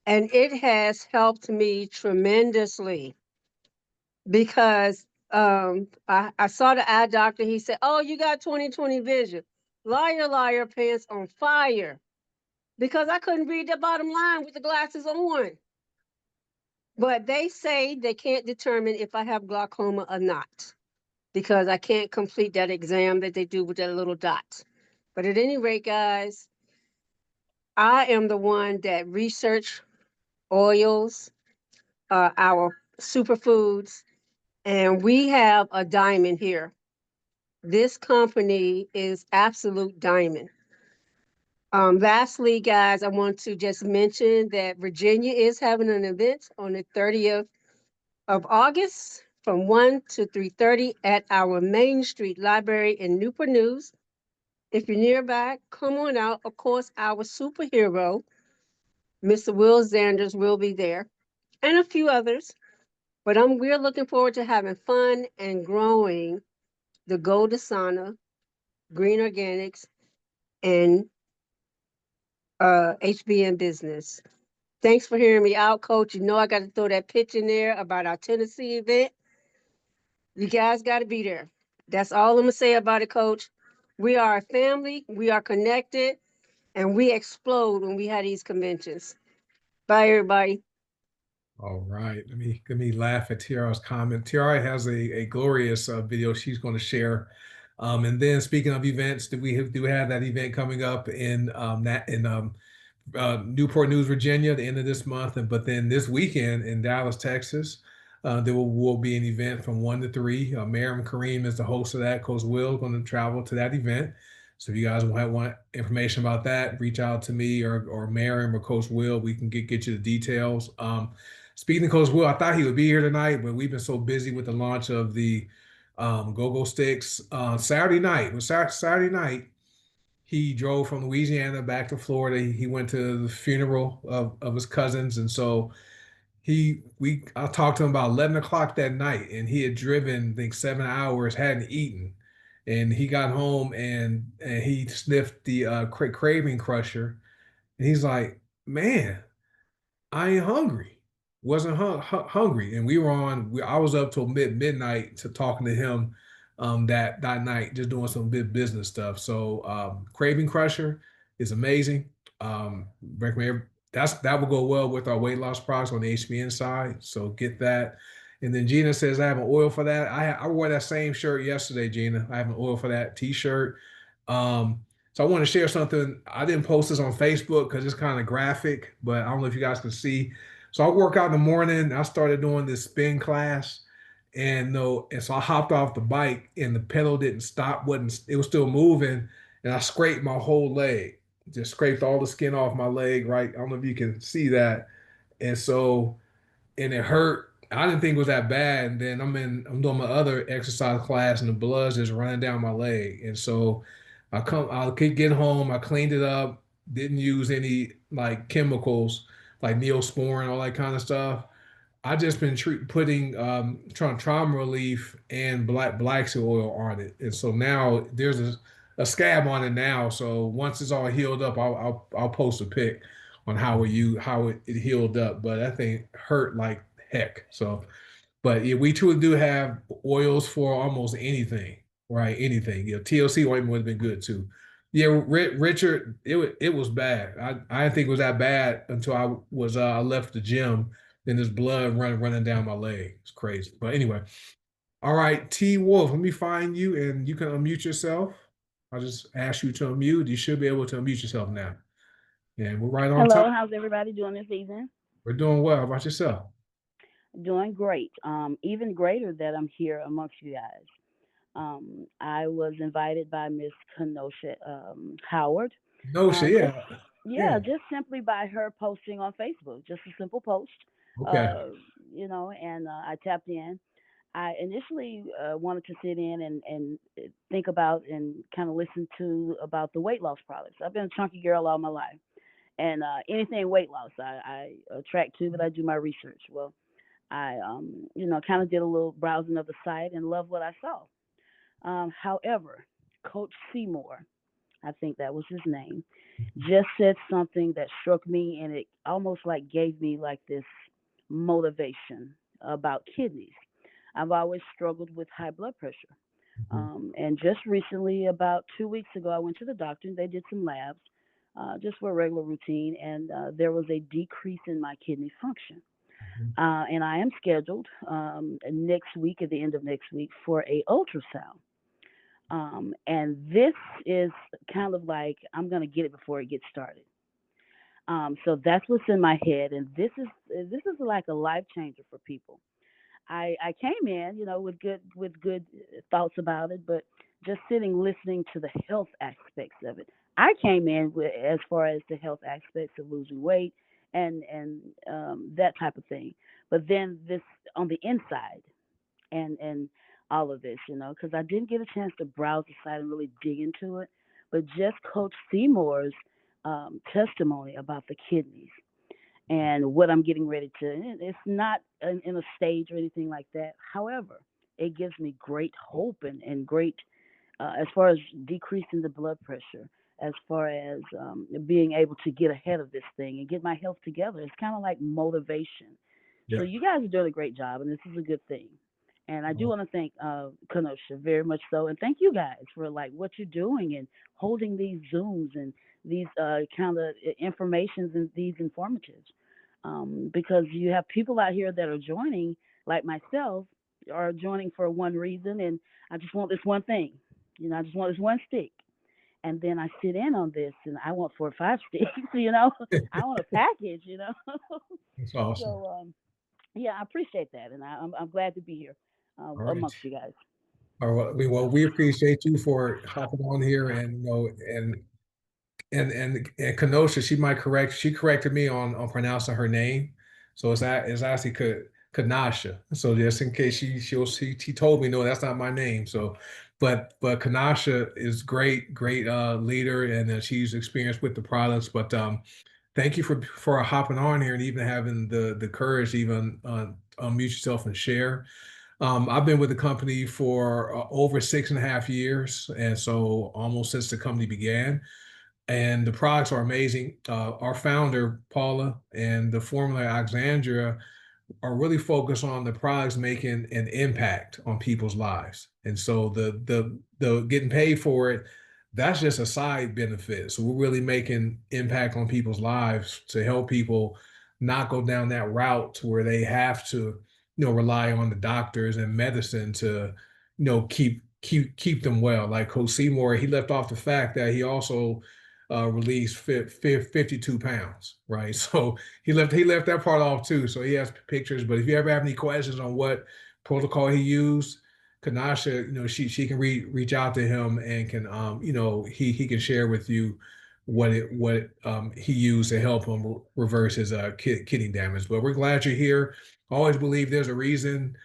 I: And it has helped me tremendously because I saw the eye doctor. He said, "Oh, you got 20/20 vision." Liar, liar, pants on fire. Because I couldn't read the bottom line with the glasses on. But they say they can't determine if I have glaucoma or not because I can't complete that exam that they do with that little dot. But at any rate, guys, I am the one that research oils, our superfoods, and we have a diamond here. This company is absolute diamond. Lastly, guys, I want to just mention that Virginia is having an event on the 30th of August from 1 to 3:30 at our Main Street Library in Newport News. If you're nearby, come on out. Of course, our superhero, Mr. Will Zanders, will be there, and a few others. But we're looking forward to having fun and growing the goDesana, Green Organics, and HBN business. Thanks for hearing me out, Coach. You know I got to throw that pitch in there about our Tennessee event. You guys got to be there. That's all I'm going to say about it, Coach. We are a family, we are connected, and we explode when we have these conventions. Bye, everybody.
A: All right. Let me laugh at Tiara's comment. Tiara has a glorious video she's going to share. And then speaking of events, do we have that event coming up in Newport News, Virginia, at the end of this month, but then this weekend in Dallas, Texas, there will be an event from 1 to 3. Miriam Kareem is the host of that. Coach Will going to travel to that event. So if you guys want information about that, reach out to me or Miriam or Coach Will. We can get you the details. Speaking of Coach Will, I thought he would be here tonight, but we've been so busy with the launch of the go-go sticks. Saturday night, he drove from Louisiana back to Florida. He went to the funeral of his cousins. And so I talked to him about 11 o'clock that night, and he had driven, I think, 7 hours, hadn't eaten. And he got home and he sniffed the craving crusher. And he's like, man, I ain't hungry. Wasn't hungry, and I was up till midnight to talking to him that night, just doing some big business stuff. So Craving Crusher is amazing. Recommend that will go well with our weight loss products on the HBN side. So get that. And then Gina says I have an oil for that. I wore that same shirt yesterday, Gina. I have an oil for that T-shirt. So I want to share something. I didn't post this on Facebook because it's kind of graphic, but I don't know if you guys can see. So I work out in the morning. I started doing this spin class, and so I hopped off the bike, and the pedal didn't stop. wasn't It was still moving, and I scraped my whole leg. Just scraped all the skin off my leg. Right. I don't know if you can see that. And it hurt. I didn't think it was that bad. And then I'm doing my other exercise class and the blood's just running down my leg. And so I'll keep getting home. I cleaned it up, didn't use any like chemicals like Neosporin, all that kind of stuff. I just been putting trauma relief and black seed oil on it, and so now there's a scab on it now. So once it's all healed up, I'll post a pic on how it healed up. But that thing hurt like heck. So, but yeah, we truly do have oils for almost anything, right? Anything. TLC ointment would have been good too. Yeah, Richard, it was bad. I didn't think it was that bad until I left the gym. Then there's blood running down my leg. It's crazy. But anyway, all right, T Wolf, let me find you and you can unmute yourself. I'll just ask you to unmute. You should be able to unmute yourself now. And we're right on
J: Hello,
A: time.
J: how's everybody doing this evening?
A: We're doing well. How about yourself?
J: Doing great. Even greater that I'm here amongst you guys. I was invited by Miss Kenosha Howard.
A: No shit.
J: Just
A: Yeah.
J: yeah,
A: Yeah.
J: just simply by her posting on Facebook, just a simple post.
A: Okay.
J: Uh, and I tapped in. I initially wanted to sit in and think about and kind of listen to about the weight loss products. I've been a chunky girl all my life, and anything weight loss, I attract to, but I do my research. Well, I, kind of did a little browsing of the site and loved what I saw. However, Coach Seymour, I think that was his name, just said something that struck me, and it almost like gave me like this motivation about kidneys. I've always struggled with high blood pressure.
A: Mhm.
J: And just recently, about 2 weeks ago, I went to the doctor and they did some labs, just for a regular routine, and there was a decrease in my kidney function.
A: Mhm.
J: And I am scheduled next week, at the end of next week, for a ultrasound. And this is kind of like I'm gonna get it before it gets started. So that's what's in my head, and this is like a life changer for people. I came in, with good thoughts about it, but just sitting listening to the health aspects of it. I came in with as far as the health aspects of losing weight and that type of thing. But then this on the inside and all of this, because I didn't get a chance to browse the site and really dig into it. But just Coach Seymour's testimony about the kidneys and what I'm getting ready to. It's not in a stage or anything like that. However, it gives me great hope and great, as far as decreasing the blood pressure, as far as being able to get ahead of this thing and get my health together. It's kind of like motivation. So
A: Yeah.
J: you guys are doing a great job, and this is a good thing. And I do want to thank Kenosha very much so, and thank you guys for like what you're doing and holding these zooms and these kind of informations and these informatives, because you have people out here that are joining, like myself, are joining for one reason, and I just want this one thing. I just want this one stick. And then I sit in on this, and I want 4 or 5 sticks. I want a package.
A: That's awesome.
J: So yeah, I appreciate that, and I'm glad to be here
A: All right.
J: amongst you guys.
A: All right. We appreciate you for hopping on here and and Kenosha, she corrected me on pronouncing her name. So it's actually Kanasha. So just in case she told me no, that's not my name. So but Kanasha is great leader and she's experienced with the products. But thank you for hopping on here and even having the courage to even unmute yourself and share. I've been with the company for over 6.5 years, and so almost since the company began. And the products are amazing. Our founder, Paula, and the former Alexandria are really focused on the products making an impact on people's lives. And so the getting paid for it, that's just a side benefit. So we're really making impact on people's lives to help people not go down that route to where they have to, rely on the doctors and medicine to, keep them well. Like Coach Seymour, he left off the fact that he also released 52 pounds, right? So he left that part off too. So he has pictures. But if you ever have any questions on what protocol he used, Kanasha, she can reach out to him and can he can share with you what he used to help him reverse his kidney damage. But we're glad you're here. Always believe there's a reason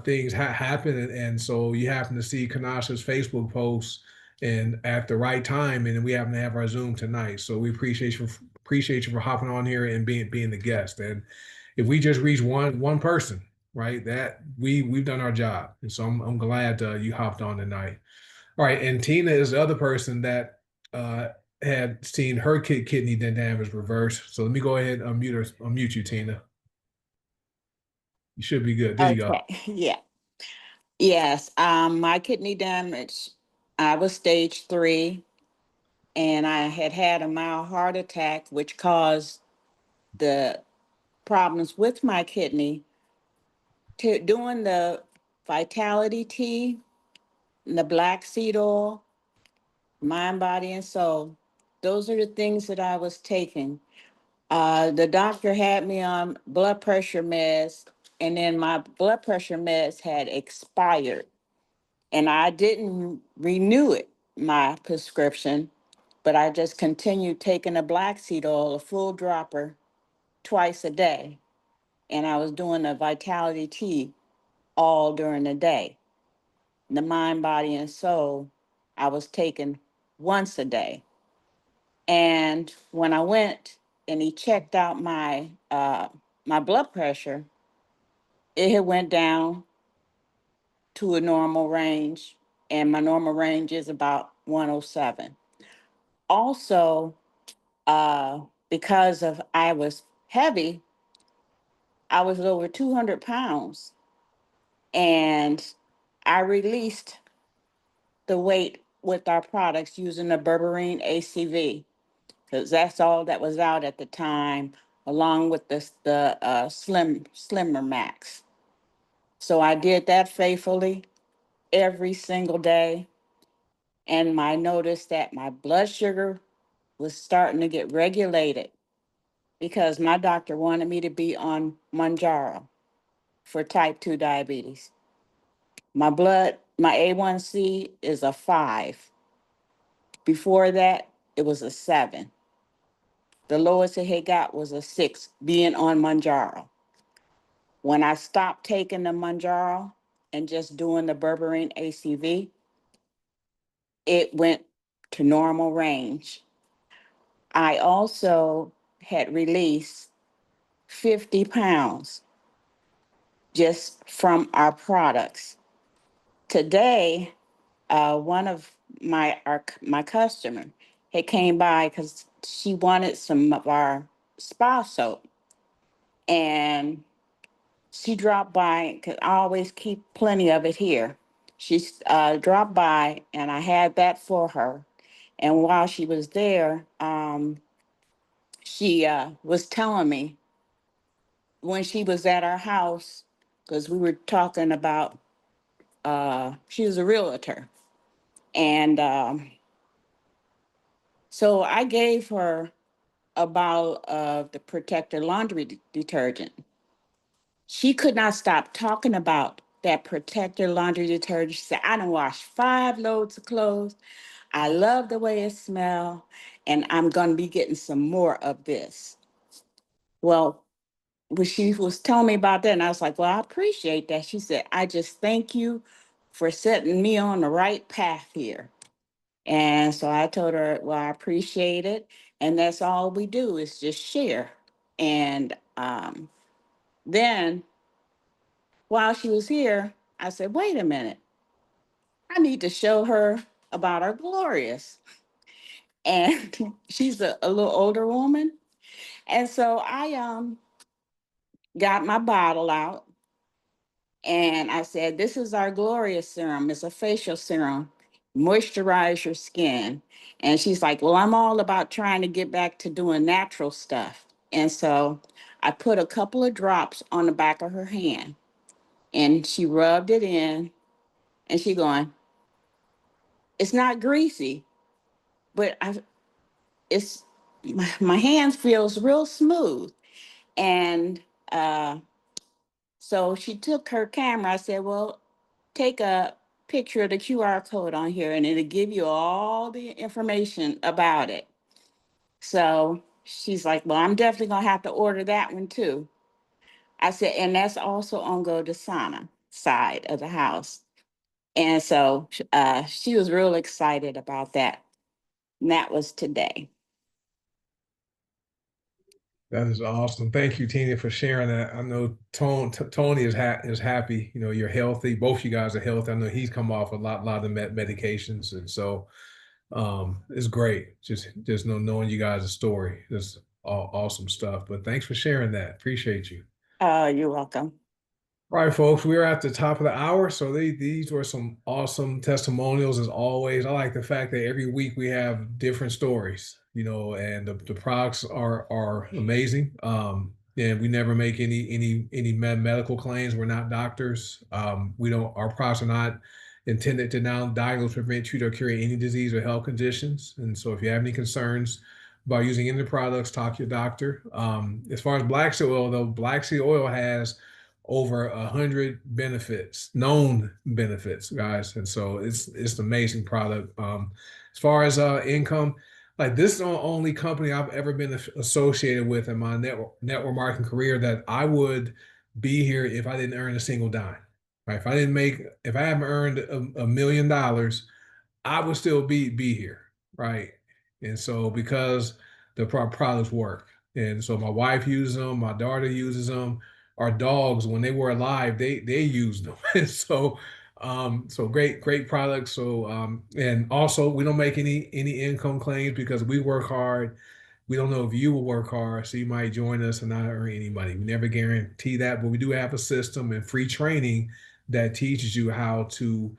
A: things happen, and so you happen to see Kanasha's Facebook post and at the right time, and we happen to have our Zoom tonight. So we appreciate you for hopping on here and being the guest. And if we just reach one person, right, that we've done our job. And so I'm glad you hopped on tonight. All right, and Tina is the other person that uh, had seen her kidney damage reverse. So let me go ahead and unmute you, Tina. You should be good. There you go.
K: Okay, yeah. Yes, my kidney damage, I was stage 3, and I had had a mild heart attack, which caused the problems with my kidney. Doing the vitality tea, and the black seed oil, mind, body, and soul, those are the things that I was taking. The doctor had me on blood pressure meds, and then my blood pressure meds had expired. And I didn't renew it, my prescription, but I just continued taking the black seed oil, a full dropper, twice a day. And I was doing the vitality tea all during the day. The mind, body, and soul, I was taking once a day. And when I went and he checked out my blood pressure, it had went down to a normal range, and my normal range is about 107. Also, uh, because of I was heavy, I was over 200 pounds, and I released the weight with our products using the berberine ACV, because that's all that was out at the time, along with the Slimmer Max. So I did that faithfully every single day, and I noticed that my blood sugar was starting to get regulated because my doctor wanted me to be on Manjaro for type 2 diabetes. My A1C is a 5. Before that, it was a 7. The lowest it had got was a 6, being on Manjaro. When I stopped taking the Manjaro and just doing the berberine ACV, it went to normal range. I also had released 50 pounds just from our products. Today, one of my customer had came by because she wanted some of our spa soap, and she dropped by because I always keep plenty of it here. She dropped by, and I had that for her. And while she was there, she was telling me when she was at our house, because we were talking about, she was a realtor. And so I gave her a bottle of the Protector laundry detergent. She could not stop talking about that Protector laundry detergent. She said, I done washed 5 loads of clothes. I love the way it smells, and I'm going to be getting some more of this. Well, when she was telling me about that, and I was like, well, I appreciate that. She said, I just thank you for setting me on the right path here. And so I told her, well, I appreciate it. And that's all we do is just share. And then while she was here, I said, wait a minute, I need to show her about our Glorious. And she's a little older woman. And so I got my bottle out, and I said, this is our Glorious serum. It's a facial serum, moisturize your skin. And she's like, well, I'm all about trying to get back to doing natural stuff. And so I put a couple of drops on the back of her hand, and she rubbed it in, and she going, it's not greasy, but it's my hands feels real smooth. And so she took her camera. I said, well, take a picture of the QR code on here, and it'll give you all the information about it. So she's like, well, I'm definitely gonna have to order that one too. I said, and that's also on goDesana side of the house. And so she was real excited about that. And that was today.
A: That is awesome. Thank you, Tina, for sharing that. I know Tony is happy. You know, you're healthy. Both you guys are healthy. I know he's come off a lot of medications, and so it's great. Just knowing you guys' story. It's all awesome stuff. But thanks for sharing that. Appreciate you.
K: You're welcome.
A: All right, folks, we're at the top of the hour. So these were some awesome testimonials as always. I like the fact that every week we have different stories, you know, and the products are amazing. And we never make any medical claims. We're not doctors. We don't, our products are not intended to now diagnose, prevent, treat, or cure any disease or health conditions. And so if you have any concerns about using any of the products, talk to your doctor. As far as black seed oil, though, black seed oil has over 100 benefits, known benefits, guys, and so it's an amazing product. As far as income, like this is the only company I've ever been associated with in my network marketing career that I would be here if I didn't earn a single dime. Right? If I haven't earned $1 million, I would still be here, right? And so because the products work, and so my wife uses them, my daughter uses them, our dogs when they were alive, they used them, and so great products. So and also we don't make any income claims because we work hard. We don't know if you will work hard, so you might join us and not earn any money. We never guarantee that, but we do have a system and free training that teaches you how to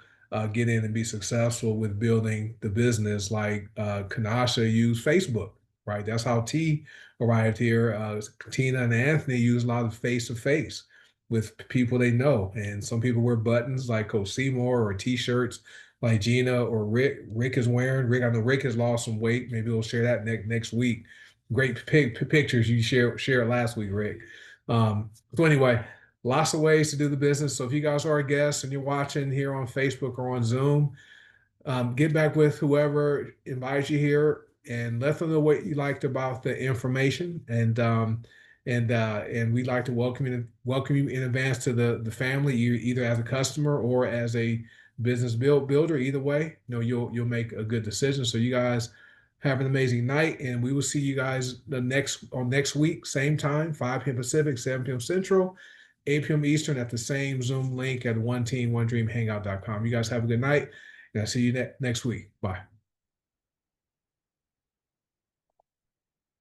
A: get in and be successful with building the business. Like Kanasha used Facebook, right? That's how T arrived here. Tina and Anthony use a lot of face-to-face with people they know. And some people wear buttons like Coach Seymour or T-shirts like Gina or Rick. Rick is wearing. Rick, I know Rick has lost some weight. Maybe we'll share that next week. Great pictures you shared last week, Rick. So anyway, lots of ways to do the business. So if you guys are a guest and you're watching here on Facebook or on Zoom, get back with whoever invites you here and let them know what you liked about the information. And we'd like to welcome you in advance to the family, either as a customer or as a business builder. Either way, you know, you'll make a good decision. So you guys have an amazing night, and we will see you guys next week, same time, 5 p.m. Pacific, 7 p.m. Central, 8 p.m. Eastern at the same Zoom link at one team, one dream hangout.com. You guys have a good night, and I'll see you next week. Bye.